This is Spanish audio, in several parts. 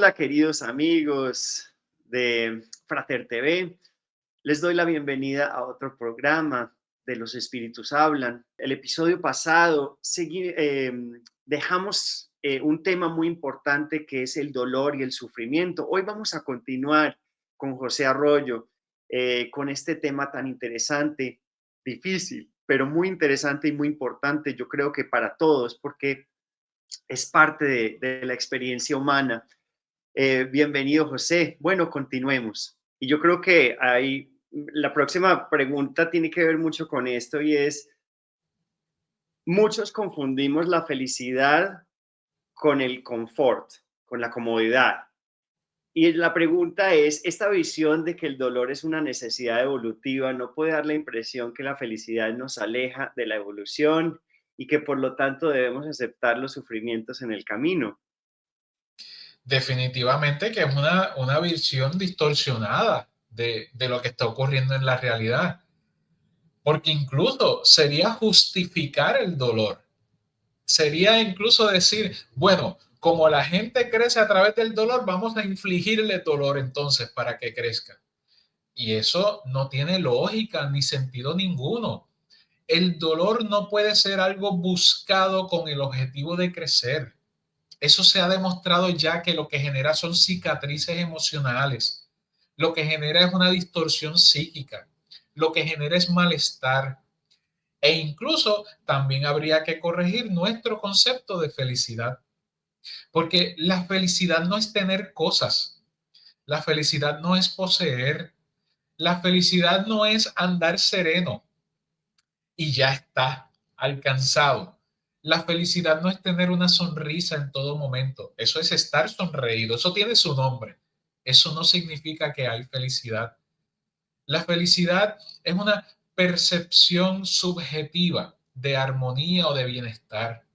Hola, queridos amigos de Frater TV. Les doy la bienvenida a otro programa de Los Espíritus Hablan. El episodio pasado dejamos un tema muy importante que es el dolor y el sufrimiento. Hoy vamos a continuar con José Arroyo con este tema tan interesante, difícil, pero muy interesante y muy importante, yo creo que para todos, porque es parte de la experiencia humana. Bienvenido, José. Bueno, continuemos. Y yo creo que la próxima pregunta tiene que ver mucho con esto y es, muchos confundimos la felicidad con el confort, con la comodidad. Y la pregunta es, ¿esta visión de que el dolor es una necesidad evolutiva no puede dar la impresión que la felicidad nos aleja de la evolución y que por lo tanto debemos aceptar los sufrimientos en el camino? Definitivamente que es una visión distorsionada de lo que está ocurriendo en la realidad, porque incluso sería justificar el dolor, sería incluso decir, bueno, como la gente crece a través del dolor, vamos a infligirle dolor entonces para que crezca. Y eso no tiene lógica ni sentido ninguno. El dolor no puede ser algo buscado con el objetivo de crecer. Eso se ha demostrado ya que lo que genera son cicatrices emocionales, lo que genera es una distorsión psíquica, lo que genera es malestar. E incluso también habría que corregir nuestro concepto de felicidad, porque la felicidad no es tener cosas, la felicidad no es poseer, la felicidad no es andar sereno y ya está alcanzado. La felicidad no es tener una sonrisa en todo momento, eso es estar sonreído, eso tiene su nombre. Eso no significa que hay felicidad. La felicidad es una percepción subjetiva de armonía o de bienestar.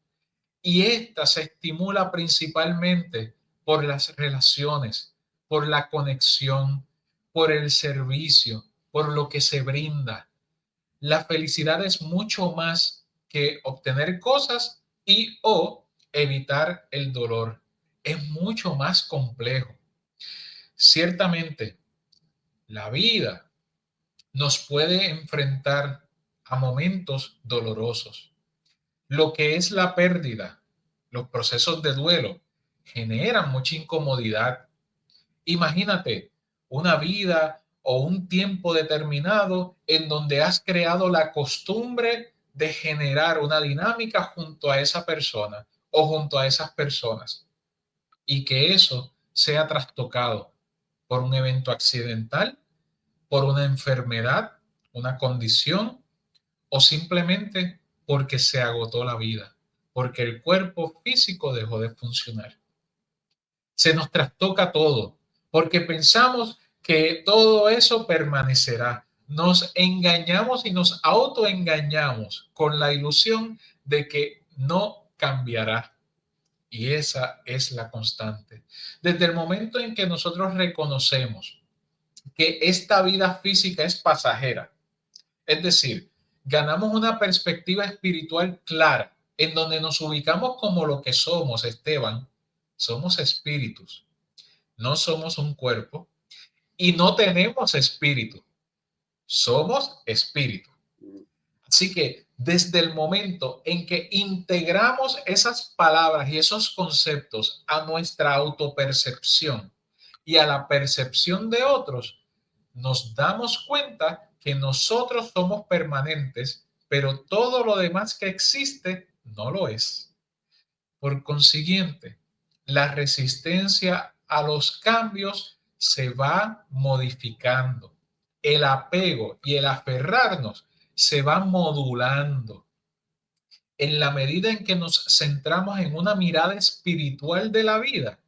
Y esta se estimula principalmente por las relaciones, por la conexión, por el servicio, por lo que se brinda. La felicidad es mucho más que obtener cosas y o evitar el dolor. Es mucho más complejo. Ciertamente, la vida nos puede enfrentar a momentos dolorosos. Lo que es la pérdida, los procesos de duelo, generan mucha incomodidad. Imagínate una vida o un tiempo determinado en donde has creado la costumbre de generar una dinámica junto a esa persona o junto a esas personas y que eso sea trastocado por un evento accidental, por una enfermedad, una condición o simplemente porque se agotó la vida, porque el cuerpo físico dejó de funcionar. Se nos trastoca todo, porque pensamos que todo eso permanecerá. Nos engañamos y nos autoengañamos con la ilusión de que no cambiará. Y esa es la constante. Desde el momento en que nosotros reconocemos que esta vida física es pasajera, es decir, ganamos una perspectiva espiritual clara en donde nos ubicamos como lo que somos, Esteban, somos espíritus, no somos un cuerpo y no tenemos espíritu, somos espíritu. Así que desde el momento en que integramos esas palabras y esos conceptos a nuestra autopercepción y a la percepción de otros, nos damos cuenta que nosotros somos permanentes, pero todo lo demás que existe no lo es. Por consiguiente, la resistencia a los cambios se va modificando. El apego y el aferrarnos se va modulando. En la medida en que nos centramos en una mirada espiritual de la vida,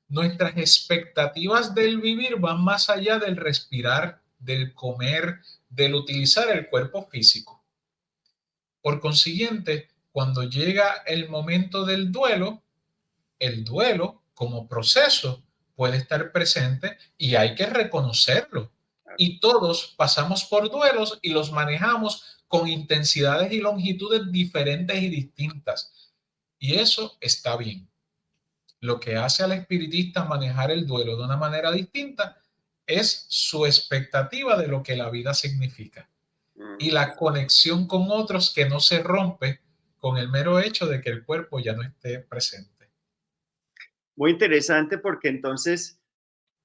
nuestras expectativas del vivir van más allá del respirar, del comer, del utilizar el cuerpo físico. Por consiguiente, cuando llega el momento del duelo, el duelo como proceso puede estar presente y hay que reconocerlo. Y todos pasamos por duelos y los manejamos con intensidades y longitudes diferentes y distintas. Y eso está bien. Lo que hace al espiritista manejar el duelo de una manera distinta es su expectativa de lo que la vida significa y Mm. la conexión con otros que no se rompe con el mero hecho de que el cuerpo ya no esté presente. Muy interesante porque entonces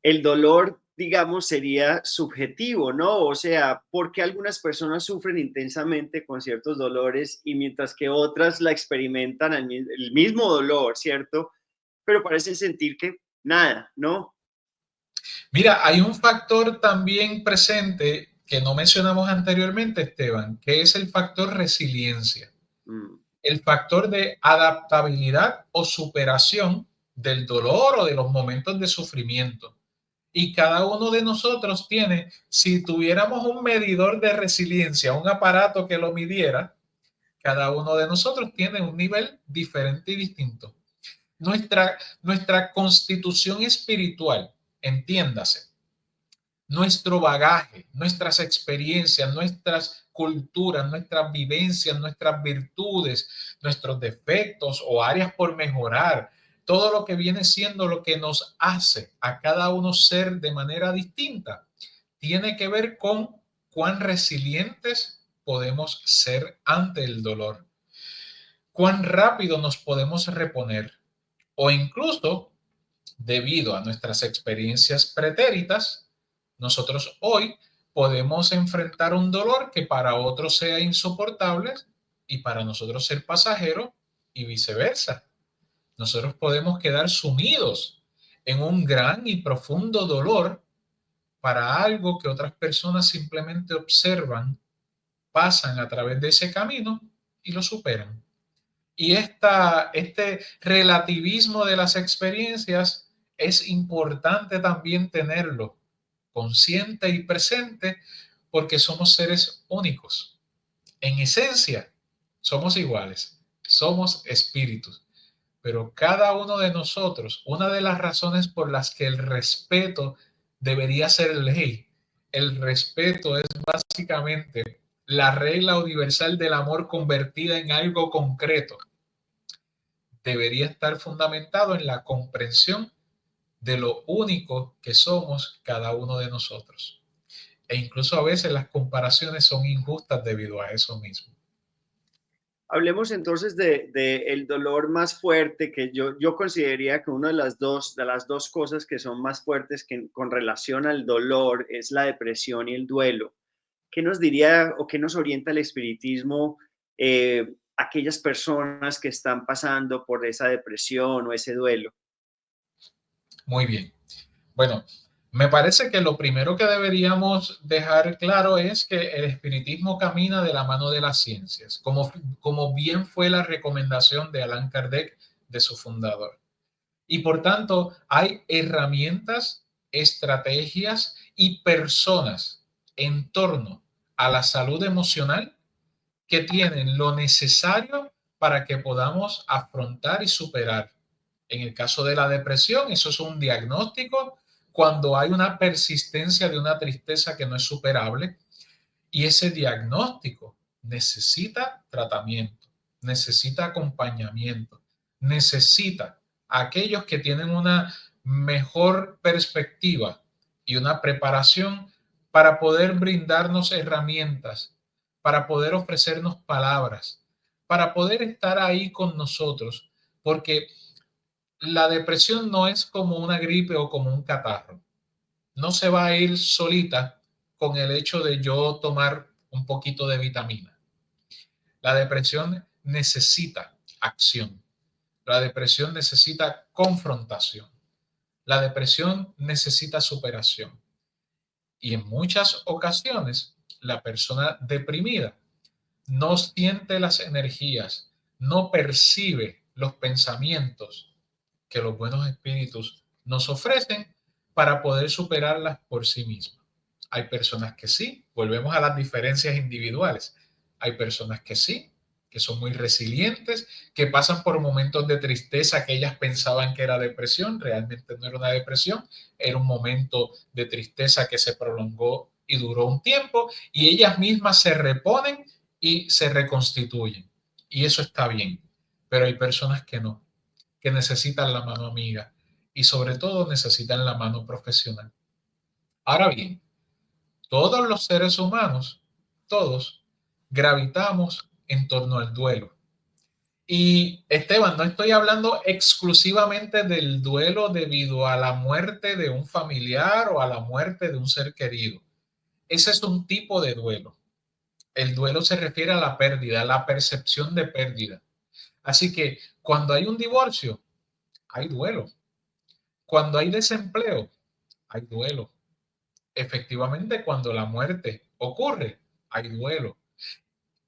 el dolor, digamos, sería subjetivo, ¿no? O sea, porque algunas personas sufren intensamente con ciertos dolores y mientras que otras la experimentan el mismo dolor, ¿cierto? Pero parecen sentir que nada, ¿no? Mira, hay un factor también presente que no mencionamos anteriormente, Esteban, que es el factor resiliencia, Mm. el factor de adaptabilidad o superación del dolor o de los momentos de sufrimiento. Y cada uno de nosotros tiene, si tuviéramos un medidor de resiliencia, un aparato que lo midiera, cada uno de nosotros tiene un nivel diferente y distinto. Nuestra constitución espiritual, entiéndase, nuestro bagaje, nuestras experiencias, nuestras culturas, nuestras vivencias, nuestras virtudes, nuestros defectos o áreas por mejorar, todo lo que viene siendo lo que nos hace a cada uno ser de manera distinta, tiene que ver con cuán resilientes podemos ser ante el dolor, cuán rápido nos podemos reponer o incluso debido a nuestras experiencias pretéritas, nosotros hoy podemos enfrentar un dolor que para otros sea insoportable y para nosotros ser pasajero y viceversa. Nosotros podemos quedar sumidos en un gran y profundo dolor para algo que otras personas simplemente observan, pasan a través de ese camino y lo superan. Y este relativismo de las experiencias es importante también tenerlo consciente y presente porque somos seres únicos. En esencia, somos iguales, somos espíritus, pero cada uno de nosotros, una de las razones por las que el respeto debería ser ley, el respeto es básicamente la regla universal del amor convertida en algo concreto, debería estar fundamentado en la comprensión de lo único que somos cada uno de nosotros. E incluso a veces las comparaciones son injustas debido a eso mismo. Hablemos entonces de el dolor más fuerte que yo consideraría que una de las dos cosas que son más fuertes con relación al dolor es la depresión y el duelo. ¿Qué nos diría o qué nos orienta el espiritismo, aquellas personas que están pasando por esa depresión o ese duelo? Muy bien. Bueno, me parece que lo primero que deberíamos dejar claro es que el espiritismo camina de la mano de las ciencias, como bien fue la recomendación de Allan Kardec, de su fundador. Y por tanto, hay herramientas, estrategias y personas en torno a la salud emocional que tienen lo necesario para que podamos afrontar y superar. En el caso de la depresión, eso es un diagnóstico cuando hay una persistencia de una tristeza que no es superable y ese diagnóstico necesita tratamiento, necesita acompañamiento, necesita a aquellos que tienen una mejor perspectiva y una preparación para poder brindarnos herramientas, para poder ofrecernos palabras, para poder estar ahí con nosotros, porque la depresión no es como una gripe o como un catarro. No se va a ir solita con el hecho de yo tomar un poquito de vitamina. La depresión necesita acción. La depresión necesita confrontación. La depresión necesita superación. Y en muchas ocasiones, la persona deprimida no siente las energías, no percibe los pensamientos que los buenos espíritus nos ofrecen para poder superarlas por sí mismas. Hay personas que sí, volvemos a las diferencias individuales. Hay personas que sí, que son muy resilientes, que pasan por momentos de tristeza que ellas pensaban que era depresión, realmente no era una depresión, era un momento de tristeza que se prolongó y duró un tiempo y ellas mismas se reponen y se reconstituyen. Y eso está bien, pero hay personas que no. que necesitan la mano amiga y sobre todo necesitan la mano profesional. Ahora bien, todos los seres humanos, todos, gravitamos en torno al duelo. Y Esteban, no estoy hablando exclusivamente del duelo debido a la muerte de un familiar o a la muerte de un ser querido. Ese es un tipo de duelo. El duelo se refiere a la pérdida, a la percepción de pérdida. Así que cuando hay un divorcio, hay duelo. Cuando hay desempleo, hay duelo. Efectivamente, cuando la muerte ocurre, hay duelo.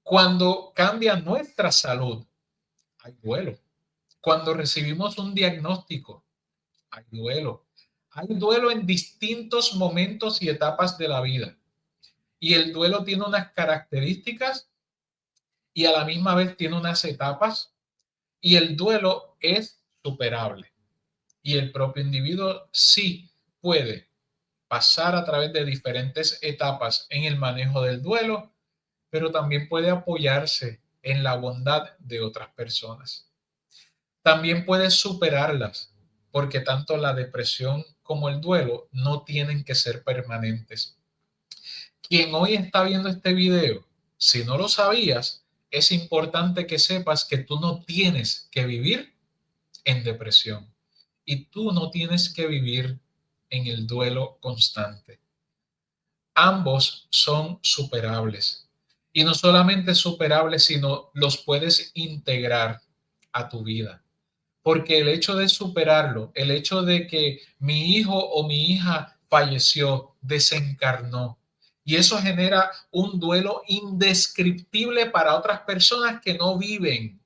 Cuando cambia nuestra salud, hay duelo. Cuando recibimos un diagnóstico, hay duelo. Hay duelo en distintos momentos y etapas de la vida. Y el duelo tiene unas características y a la misma vez tiene unas etapas. Y el duelo es superable. Y el propio individuo sí puede pasar a través de diferentes etapas en el manejo del duelo, pero también puede apoyarse en la bondad de otras personas. También puede superarlas, porque tanto la depresión como el duelo no tienen que ser permanentes. Quien hoy está viendo este video, si no lo sabías, es importante que sepas que tú no tienes que vivir en depresión y tú no tienes que vivir en el duelo constante. Ambos son superables y no solamente superables, sino los puedes integrar a tu vida. Porque el hecho de superarlo, el hecho de que mi hijo o mi hija falleció, desencarnó, y eso genera un duelo indescriptible para otras personas que no viven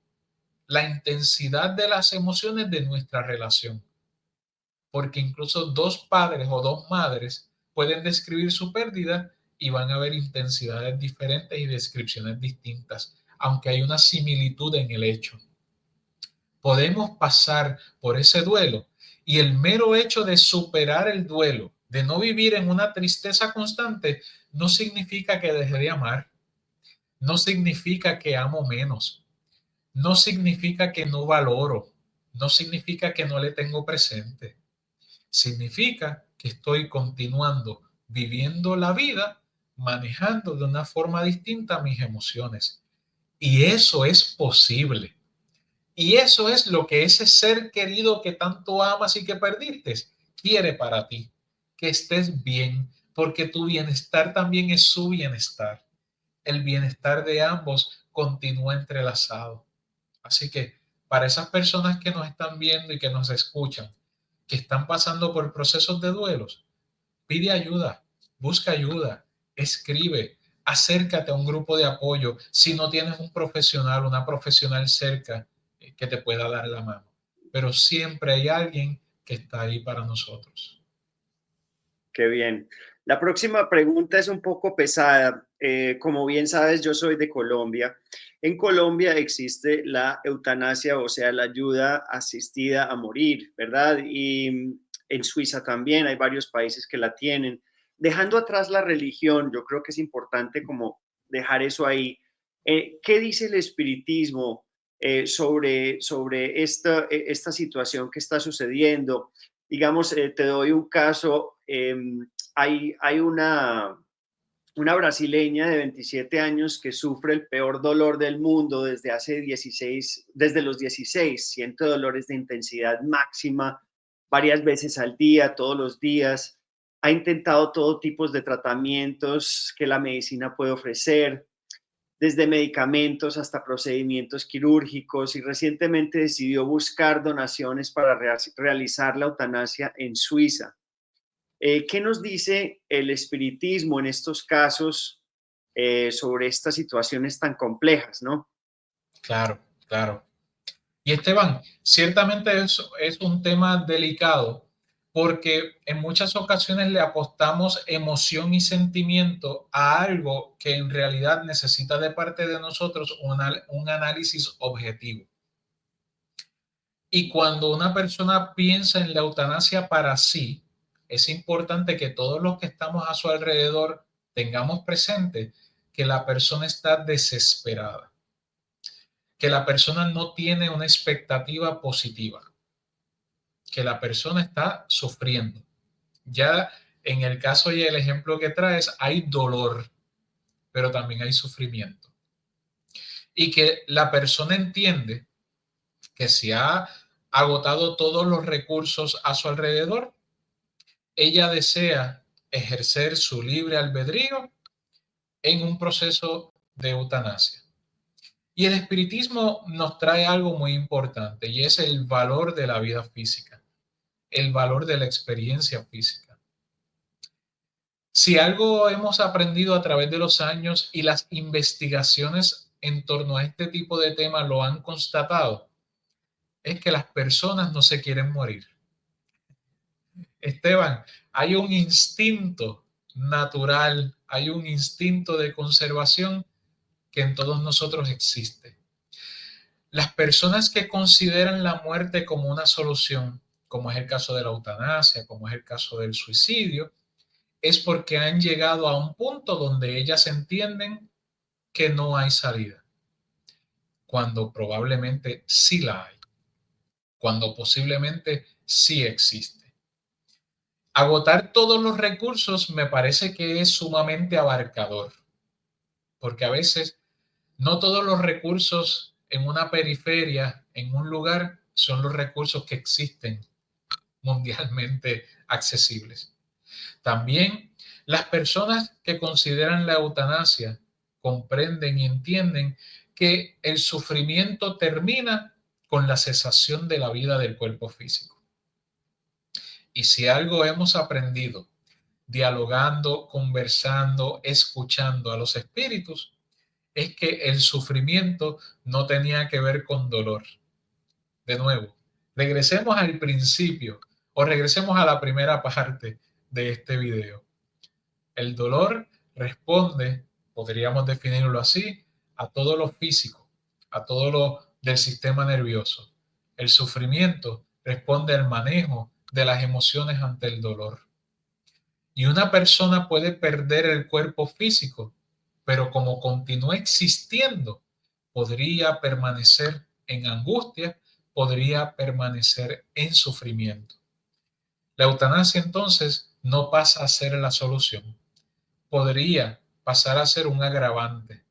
la intensidad de las emociones de nuestra relación. Porque incluso dos padres o dos madres pueden describir su pérdida y van a haber intensidades diferentes y descripciones distintas, aunque hay una similitud en el hecho. Podemos pasar por ese duelo y el mero hecho de superar el duelo, de no vivir en una tristeza constante, no significa que deje de amar, no significa que amo menos, no significa que no valoro, no significa que no le tengo presente. Significa que estoy continuando viviendo la vida, manejando de una forma distinta mis emociones. Y eso es posible. Y eso es lo que ese ser querido que tanto amas y que perdiste quiere para ti, que estés bien, porque tu bienestar también es su bienestar. El bienestar de ambos continúa entrelazado. Así que para esas personas que nos están viendo y que nos escuchan, que están pasando por procesos de duelos, pide ayuda, busca ayuda, escribe, acércate a un grupo de apoyo si no tienes un profesional, una profesional cerca que te pueda dar la mano. Pero siempre hay alguien que está ahí para nosotros. Qué bien. La próxima pregunta es un poco pesada. Como bien sabes, yo soy de Colombia. En Colombia existe la eutanasia, o sea, la ayuda asistida a morir, ¿verdad? Y en Suiza también hay varios países que la tienen. Dejando atrás la religión, yo creo que es importante como dejar eso ahí. ¿Qué dice el espiritismo sobre esta situación que está sucediendo? Digamos, te doy un caso, hay una brasileña de 27 años que sufre el peor dolor del mundo desde los 16, siente dolores de intensidad máxima varias veces al día, todos los días. Ha intentado todo tipo de tratamientos que la medicina puede ofrecer, desde medicamentos hasta procedimientos quirúrgicos, y recientemente decidió buscar donaciones para realizar la eutanasia en Suiza. ¿Qué nos dice el espiritismo en estos casos sobre estas situaciones tan complejas, no? Claro, claro. Y Esteban, ciertamente eso es un tema delicado porque en muchas ocasiones le apostamos emoción y sentimiento a algo que en realidad necesita de parte de nosotros un análisis objetivo. Y cuando una persona piensa en la eutanasia para sí, es importante que todos los que estamos a su alrededor tengamos presente que la persona está desesperada, que la persona no tiene una expectativa positiva. que la persona está sufriendo. Ya en el caso y el ejemplo que traes, hay dolor, pero también hay sufrimiento. Y que la persona entiende que si ha agotado todos los recursos a su alrededor, ella desea ejercer su libre albedrío en un proceso de eutanasia. Y el espiritismo nos trae algo muy importante y es el valor de la vida física, el valor de la experiencia física. Si algo hemos aprendido a través de los años y las investigaciones en torno a este tipo de temas lo han constatado, es que las personas no se quieren morir. Esteban, hay un instinto natural, hay un instinto de conservación que en todos nosotros existe. Las personas que consideran la muerte como una solución, como es el caso de la eutanasia, como es el caso del suicidio, es porque han llegado a un punto donde ellas entienden que no hay salida, cuando probablemente sí la hay, cuando posiblemente sí existe. Agotar todos los recursos me parece que es sumamente abarcador, porque a veces no todos los recursos en una periferia, en un lugar, son los recursos que existen mundialmente accesibles. También las personas que consideran la eutanasia comprenden y entienden que el sufrimiento termina con la cesación de la vida del cuerpo físico. Y si algo hemos aprendido dialogando, conversando, escuchando a los espíritus, es que el sufrimiento no tenía que ver con dolor. De nuevo, regresemos al principio o regresemos a la primera parte de este video. El dolor responde, podríamos definirlo así, a todo lo físico, a todo lo del sistema nervioso. El sufrimiento responde al manejo de las emociones ante el dolor. Y una persona puede perder el cuerpo físico, pero como continúa existiendo, podría permanecer en angustia, podría permanecer en sufrimiento. La eutanasia entonces no pasa a ser la solución, podría pasar a ser un agravante,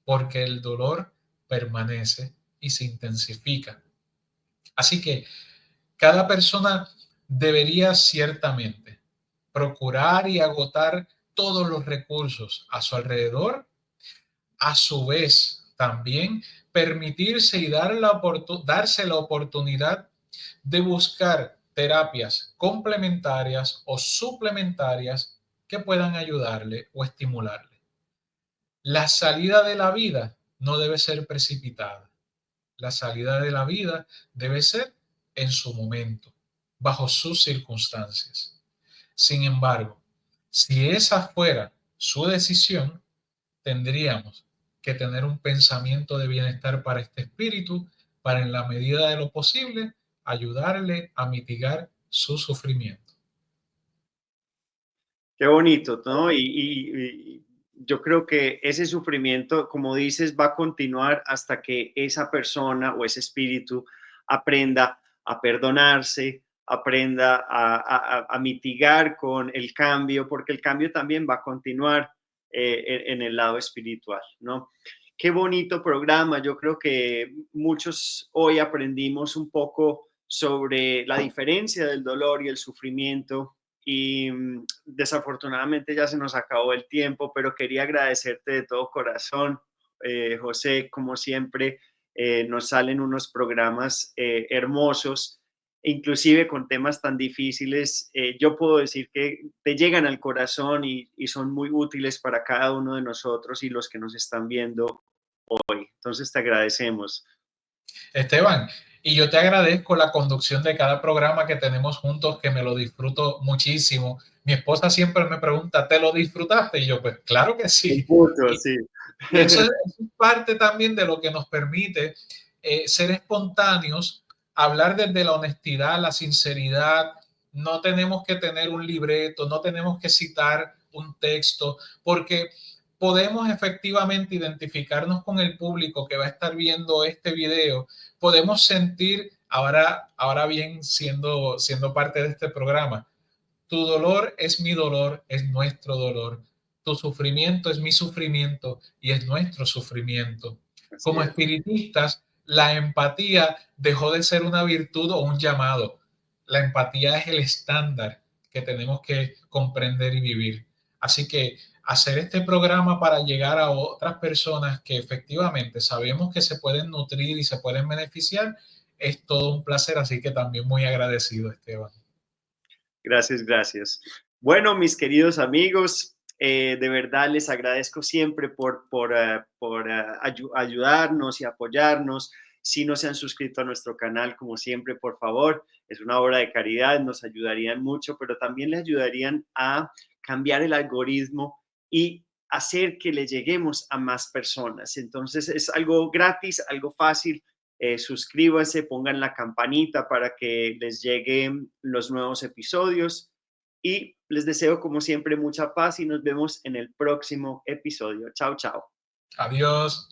porque el dolor permanece y se intensifica. Así que cada persona debería ciertamente procurar y agotar todos los recursos a su alrededor, a su vez también permitirse y darse la oportunidad de buscar terapias complementarias o suplementarias que puedan ayudarle o estimularle. La salida de la vida no debe ser precipitada. La salida de la vida debe ser en su momento, bajo sus circunstancias. Sin embargo, si esa fuera su decisión, tendríamos que tener un pensamiento de bienestar para este espíritu, para en la medida de lo posible ayudarle a mitigar su sufrimiento. Qué bonito, ¿no? Y yo creo que ese sufrimiento, como dices, va a continuar hasta que esa persona o ese espíritu aprenda a perdonarse, aprenda a mitigar con el cambio, porque el cambio también va a continuar en el lado espiritual, ¿no? Qué bonito programa. Yo creo que muchos hoy aprendimos un poco sobre la diferencia del dolor y el sufrimiento y desafortunadamente ya se nos acabó el tiempo, pero quería agradecerte de todo corazón, José, como siempre, nos salen unos programas hermosos, inclusive con temas tan difíciles, yo puedo decir que te llegan al corazón y son muy útiles para cada uno de nosotros y los que nos están viendo hoy. Entonces te agradecemos. Esteban, y yo te agradezco la conducción de cada programa que tenemos juntos, que me lo disfruto muchísimo. Mi esposa siempre me pregunta, ¿te lo disfrutaste? Y yo, pues claro que sí. Mucho, sí. Y eso es parte también de lo que nos permite ser espontáneos, hablar desde la honestidad, la sinceridad. No tenemos que tener un libreto, no tenemos que citar un texto, porque podemos efectivamente identificarnos con el público que va a estar viendo este video, podemos sentir Ahora bien, siendo parte de este programa, tu dolor es mi dolor, es nuestro dolor. Tu sufrimiento es mi sufrimiento y es nuestro sufrimiento. Así Como es. espiritistas, la empatía dejó de ser una virtud o un llamado. La empatía es el estándar que tenemos que comprender y vivir. Así que hacer este programa para llegar a otras personas que efectivamente sabemos que se pueden nutrir y se pueden beneficiar es todo un placer. Así que también muy agradecido, Esteban. Gracias, gracias. Bueno, mis queridos amigos, de verdad les agradezco siempre por ayudarnos y apoyarnos. Si no se han suscrito a nuestro canal, como siempre, por favor, es una obra de caridad, nos ayudarían mucho, pero también le ayudarían a cambiar el algoritmo y hacer que le lleguemos a más personas. Entonces es algo gratis, algo fácil. Suscríbanse, pongan la campanita para que les lleguen los nuevos episodios y les deseo como siempre mucha paz y nos vemos en el próximo episodio. Chao, chao. Adiós.